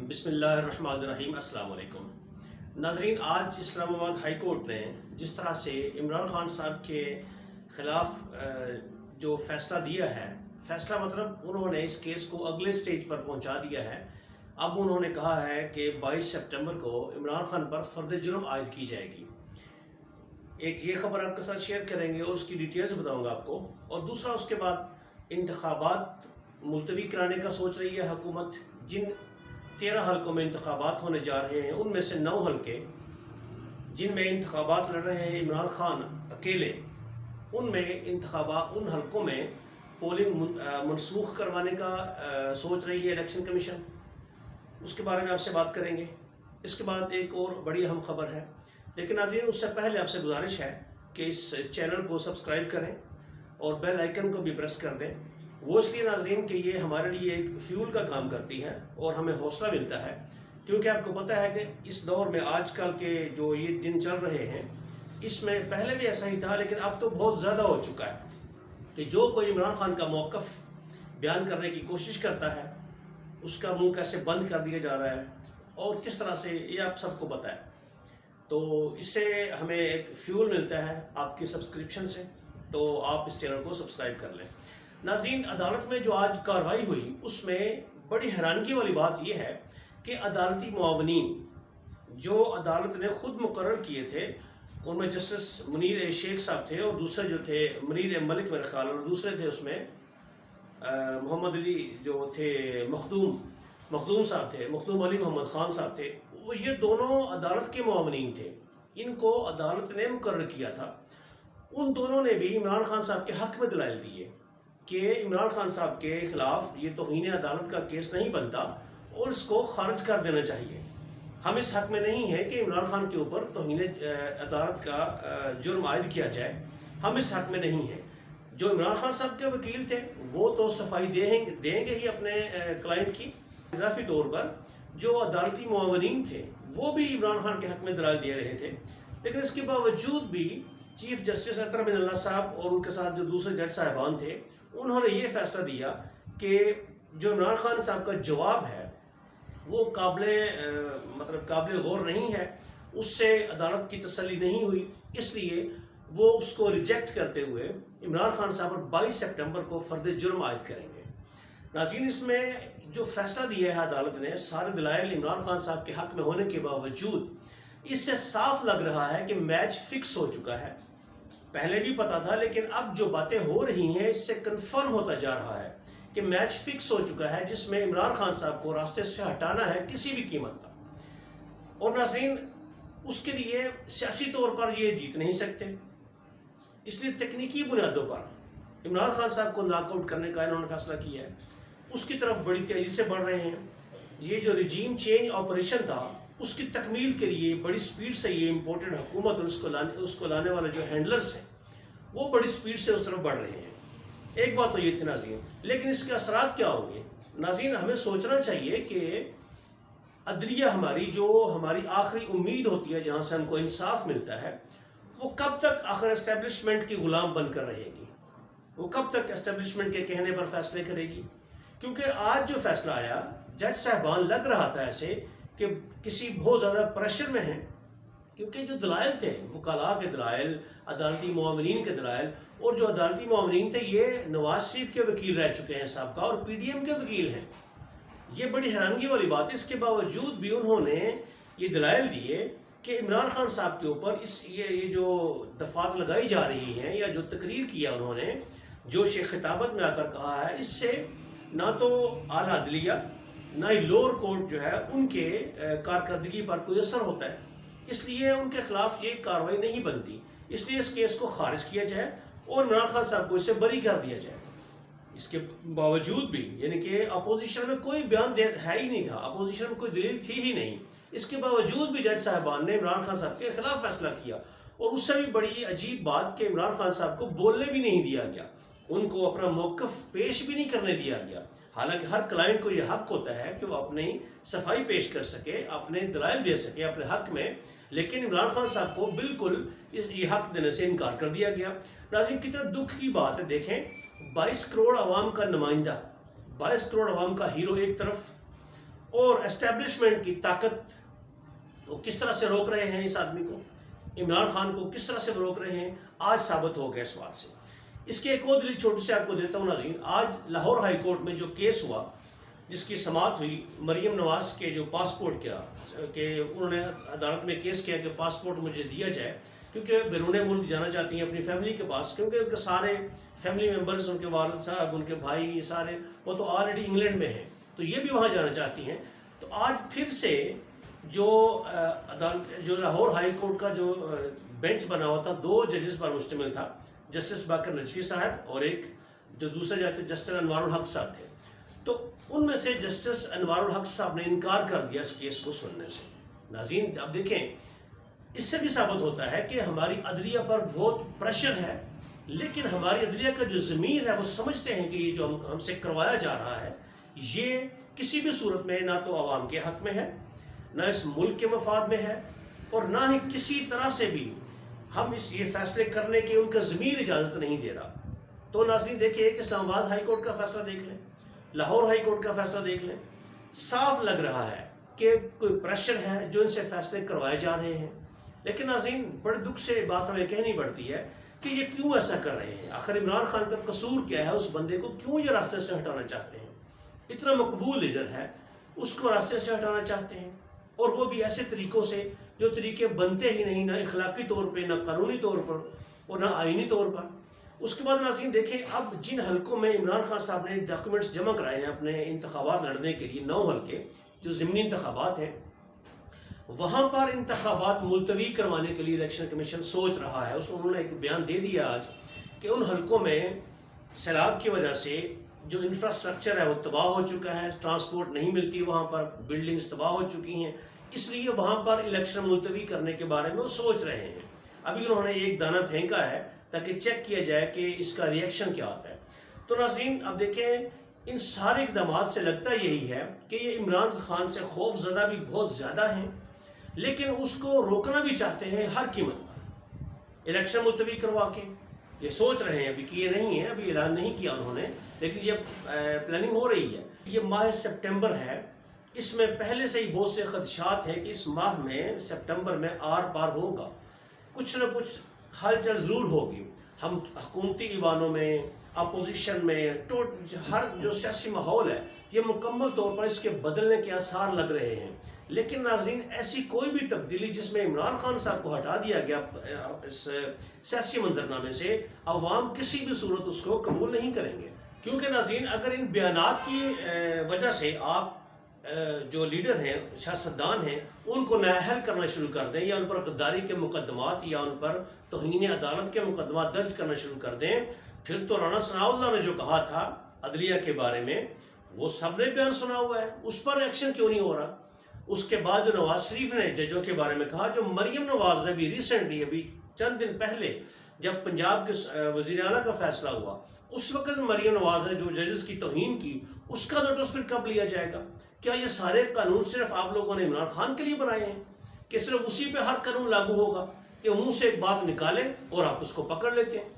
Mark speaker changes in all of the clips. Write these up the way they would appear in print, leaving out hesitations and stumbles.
Speaker 1: बिस्मिल्लाहिर्रहमानिर्रहीम। अस्सलाम वालेकुम नाजरीन, आज इस्लामाबाद हाई कोर्ट ने जिस तरह से इमरान खान साहब के ख़िलाफ़ जो फ़ैसला दिया है, फ़ैसला मतलब उन्होंने इस केस को अगले स्टेज पर पहुंचा दिया है। अब उन्होंने कहा है कि 22 सितंबर को इमरान खान पर फ़र्द जुर्म आयद की जाएगी। एक ये ख़बर आपके साथ शेयर करेंगे और उसकी डिटेल्स बताऊंगा आपको। और दूसरा, उसके बाद इंतखाबात मुलतवी कराने का सोच रही है हुकूमत। जिन 13 हलकों में इंतखाबात होने जा रहे हैं, उनमें से 9 हलके जिनमें इंतखाबात लड़ रहे हैं इमरान खान अकेले, उन हलकों में पोलिंग मनसूख करवाने का सोच रही है इलेक्शन कमीशन। उसके बारे में आपसे बात करेंगे। इसके बाद एक और बड़ी अहम खबर है, लेकिन नाज़रीन उससे पहले आपसे गुजारिश है कि इस चैनल को सब्सक्राइब करें और बेल आइकन को भी प्रेस कर दें। वो इसलिए नाज़रीन कि ये हमारे लिए एक फ्यूल का काम करती है और हमें हौसला मिलता है, क्योंकि आपको पता है कि इस दौर में आजकल के जो ये दिन चल रहे हैं, इसमें पहले भी ऐसा ही था, लेकिन अब तो बहुत ज़्यादा हो चुका है कि जो कोई इमरान खान का मौक़िफ़ बयान करने की कोशिश करता है, उसका मुंह कैसे बंद कर दिया जा रहा है और किस तरह से, ये आप सबको पता है। तो इससे हमें एक फ्यूल मिलता है आपकी सब्सक्रिप्शन से, तो आप इस चैनल को सब्सक्राइब कर लें। नाज़रीन, अदालत में जो आज कार्रवाई हुई, उसमें बड़ी हैरानगी वाली बात यह है कि अदालती मुआवनीन जो अदालत ने खुद मुकर्रर किए थे, उनमें जस्टिस मुनीर शेख साहब थे और दूसरे जो थे मुनीर मलिक मेरे ख्याल, और दूसरे थे उसमें मोहम्मद अली जो थे, मखदूम साहब थे, मखदूम अली मोहम्मद ख़ान साहब थे। वो ये दोनों अदालत के मुआवनीन थे, इनको अदालत ने मुकर्रर किया था। उन दोनों ने भी इमरान खान साहब के हक़ में दलाइल दिए कि इमरान खान साहब के ख़िलाफ़ ये तौहीन अदालत का केस नहीं बनता और इसको खारिज कर देना चाहिए। हम इस हक़ में नहीं हैं कि इमरान खान के ऊपर तौहीन अदालत का जुर्म आयद किया जाए, हम इस हक़ में नहीं हैं। जो इमरान खान साहब के वकील थे वो तो सफाई देंगे ही अपने क्लाइंट की। इजाफी तौर पर जो अदालती मुआवनीन थे वो भी इमरान खान के हक़ में दलाइल दे रहे थे, लेकिन इसके बावजूद भी चीफ जस्टिस अतर बिन अल्लाह साहब और उनके साथ जो दूसरे जज साहिबान थे, उन्होंने ये फैसला दिया कि जो इमरान खान साहब का जवाब है वो काबिल गौर नहीं है, उससे अदालत की तसल्ली नहीं हुई, इसलिए वो उसको रिजेक्ट करते हुए इमरान खान साहब पर 22 सितंबर को फ़र्द जुर्म आयद करेंगे। नाज़रीन, इसमें जो फैसला दिया है अदालत ने, सारे दलाइल इमरान खान साहब के हक़ में होने के बावजूद, इससे साफ लग रहा है कि मैच फिक्स हो चुका है। पहले भी पता था, लेकिन अब जो बातें हो रही हैं इससे कंफर्म होता जा रहा है कि मैच फिक्स हो चुका है, जिसमें इमरान खान साहब को रास्ते से हटाना है किसी भी कीमत पर। और नाज़रीन, उसके लिए सियासी तौर पर ये जीत नहीं सकते, इसलिए तकनीकी बुनियादों पर इमरान खान साहब को नॉकआउट करने का इन्होंने फैसला किया है। उसकी तरफ बड़ी तेज़ी से बढ़ रहे हैं। ये जो रिजीम चेंज ऑपरेशन था, उसकी तकमील के लिए बड़ी स्पीड से ये इम्पोर्टेड हुकूमत और उसको लाने वाले जो हैंडलर्स हैं, वो बड़ी स्पीड से उस तरफ बढ़ रहे हैं। एक बात तो ये थी नाज़रीन, लेकिन इसके असरात क्या होंगे? नाज़रीन, हमें सोचना चाहिए कि अदलिया हमारी, जो हमारी आखिरी उम्मीद होती है, जहाँ से हमको इंसाफ मिलता है, वो कब तक आखिर एस्टेब्लिशमेंट की गुलाम बनकर रहेगी? वो कब तक एस्टेब्लिशमेंट के कहने पर फैसले करेगी? क्योंकि आज जो फैसला आया, जज साहबान लग रहा था ऐसे कि किसी बहुत ज़्यादा प्रेशर में हैं, क्योंकि जो दलाइल थे, वकाला के दलाइल, अदालती मुआवनीन के दलाइल, और जो अदालती मुआवनीन थे ये नवाज शरीफ के वकील रह चुके हैं साहब का, और PDM के वकील हैं। ये बड़ी हैरानगी वाली बात है। इसके बावजूद भी उन्होंने ये दलाइल दिए कि इमरान खान साहब के ऊपर ये जो दफात लगाई जा रही हैं, या जो तकरीर किया उन्होंने, जो शेख खिताबत में आकर कहा है, इससे ना तो आला अदलिया ना ही लोअर कोर्ट जो है उनके कारकर्दगी पर कोई असर होता है, इसलिए उनके खिलाफ ये कार्रवाई नहीं बनती। इसलिए इस केस को खारिज किया जाए और इमरान खान साहब को इससे बरी कर दिया जाए। इसके बावजूद भी, यानी कि अपोजिशन में कोई बयान है ही नहीं था, अपोजिशन में कोई दलील थी ही नहीं, इसके बावजूद भी जज साहबान ने इमरान खान साहब के खिलाफ फैसला किया। और उससे भी बड़ी अजीब बात कि इमरान खान साहब को बोलने भी नहीं दिया गया, उनको अपना मौक़िफ़ पेश भी नहीं करने दिया गया। हालांकि हर क्लाइंट को यह हक होता है कि वो अपनी सफाई पेश कर सके, अपने दलाइल दे सके अपने हक में, लेकिन इमरान खान साहब को बिल्कुल ये हक देने से इनकार कर दिया गया। नाज़रीन, कितना दुख की बात है। देखें, 22 करोड़ आवाम का नुमाइंदा, 22 करोड़ आवाम का हीरो एक तरफ, اور اسٹیبلشمنٹ کی طاقت وہ کس طرح سے روک رہے ہیں اس آدمی کو، عمران خان کو کس طرح سے روک رہے ہیں، آج ثابت ہو گیا اس بات سے۔ اس کی ایک اور دلیل چھوٹی سی آپ کو دیتا ہوں ناظرین۔ آج لاہور ہائی کورٹ میں جو کیس ہوا، جس کی سماعت ہوئی مریم نواز کے جو پاسپورٹ کیا کہ انہوں نے عدالت میں کیس کیا کہ پاسپورٹ مجھے دیا جائے، کیونکہ بیرون ملک جانا چاہتی ہیں اپنی فیملی کے پاس، کیونکہ ان کے سارے فیملی ممبرز، ان کے والد صاحب، ان کے بھائی سارے وہ تو آلریڈی انگلینڈ میں ہیں، تو یہ بھی وہاں جانا چاہتی ہیں۔ تو آج پھر سے جو عدالت، جو لاہور ہائی کورٹ کا جو بینچ بنا ہوا تھا، 2 ججز پر مشتمل تھا، جسٹس باقر نجفی صاحب اور ایک جو دوسرے جسٹس انوار الحق صاحب تھے، تو ان میں سے جسٹس انوار الحق صاحب نے انکار کر دیا اس کیس کو سننے سے۔ ناظرین اب دیکھیں، اس سے بھی ثابت ہوتا ہے کہ ہماری عدلیہ پر بہت پریشر ہے، لیکن ہماری عدلیہ کا جو ضمیر ہے وہ سمجھتے ہیں کہ یہ جو ہم سے کروایا جا رہا ہے یہ کسی بھی صورت میں نہ تو عوام کے حق میں ہے، نہ اس ملک کے مفاد میں ہے، اور نہ ہی کسی طرح سے بھی ہم یہ فیصلے کرنے کے ان کا ضمیر اجازت نہیں دے رہا۔ تو ناظرین دیکھیں، ایک اسلام آباد ہائی کورٹ کا فیصلہ دیکھ لیں، لاہور ہائی کورٹ کا فیصلہ دیکھ لیں، صاف لگ رہا ہے کہ کوئی پریشر ہے جو ان سے فیصلے کروائے جا رہے ہیں۔ لیکن ناظرین بڑے دکھ سے بات ہمیں کہنی پڑتی ہے کہ یہ کیوں ایسا کر رہے ہیں، آخر عمران خان کا قصور کیا ہے، اس بندے کو کیوں یہ راستے سے ہٹانا چاہتے ہیں؟ اتنا مقبول لیڈر ہے، اس کو راستے سے ہٹانا چاہتے ہیں، اور وہ بھی ایسے طریقوں سے جو طریقے بنتے ہی نہیں، نہ اخلاقی طور پہ، نہ قانونی طور پر، اور نہ آئینی طور پر۔ اس کے بعد ناظرین دیکھیں، اب جن حلقوں میں عمران خان صاحب نے ڈاکیومنٹس جمع کرائے ہیں اپنے انتخابات لڑنے کے لیے، 9 حلقے جو ضمنی انتخابات ہیں، وہاں پر انتخابات ملتوی کروانے کے لیے الیکشن کمیشن سوچ رہا ہے۔ انہوں نے ایک بیان دے دیا آج کہ ان حلقوں میں سیلاب کی وجہ سے جو انفراسٹرکچر ہے وہ تباہ ہو چکا ہے، ٹرانسپورٹ نہیں ملتی، وہاں پر بلڈنگز تباہ ہو چکی ہیں، اس لیے وہاں پر الیکشن ملتوی کرنے کے بارے میں وہ سوچ رہے ہیں۔ ابھی انہوں نے ایک دانہ پھینکا ہے تاکہ چیک کیا جائے کہ اس کا ریئیکشن کیا آتا ہے۔ تو ناظرین اب دیکھیں، ان سارے اقدامات سے لگتا یہی ہے کہ یہ عمران خان سے خوف زدہ بھی بہت زیادہ ہیں، لیکن اس کو روکنا بھی چاہتے ہیں ہر قیمت پر، الیکشن ملتوی کروا کے۔ یہ سوچ رہے ہیں، ابھی کیے نہیں ہیں، ابھی اعلان نہیں کیا انہوں نے، لیکن یہ پلاننگ ہو رہی ہے۔ یہ ماہ سپٹمبر ہے، اس میں پہلے سے ہی بہت سے خدشات ہیں کہ اس ماہ میں سپٹمبر میں آر پار ہوگا، کچھ نہ کچھ ہلچل ضرور ہوگی۔ ہم حکومتی ایوانوں میں، اپوزیشن میں، ہر جو سیاسی ماحول ہے یہ مکمل طور پر اس کے بدلنے کے آثار لگ رہے ہیں۔ لیکن ناظرین ایسی کوئی بھی تبدیلی جس میں عمران خان صاحب کو ہٹا دیا گیا اس سیاسی منظرنامے سے، عوام کسی بھی صورت اس کو قبول نہیں کریں گے، کیونکہ ناظرین اگر ان بیانات کی وجہ سے آپ جو لیڈر ہیں، سیاستدان ہیں، ان کو نااہل کرنا شروع کر دیں، یا ان پر غداری کے مقدمات یا ان پر توہین عدالت کے مقدمات درج کرنا شروع کر دیں، پھر تو رانا ثناءاللہ نے جو کہا تھا عدلیہ کے بارے میں وہ سب نے بیان سنا ہوا ہے، اس پر ایکشن کیوں نہیں ہو رہا؟ اس کے بعد جو نواز شریف نے ججوں کے بارے میں کہا، جو مریم نواز نے بھی ریسنٹلی ابھی چند دن پہلے جب پنجاب کے وزیر اعلیٰ کا فیصلہ ہوا، اس وقت مریم نواز نے جو ججز کی توہین کی، اس کا نوٹس پھر کب لیا جائے گا؟ کیا یہ سارے قانون صرف آپ لوگوں نے عمران خان کے لیے بنائے ہیں کہ صرف اسی پہ ہر قانون لاگو ہوگا کہ منہ سے ایک بات نکالیں اور آپ اس کو پکڑ لیتے ہیں؟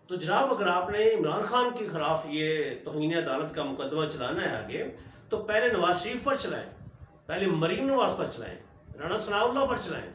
Speaker 1: تو جناب اگر آپ نے عمران خان کے خلاف یہ توہین عدالت کا مقدمہ چلانا ہے آگے، تو پہلے نواز شریف پر چلائیں، پہلے مریم نواز پر چلائیں، رانا ثناءاللہ پر چلائیں،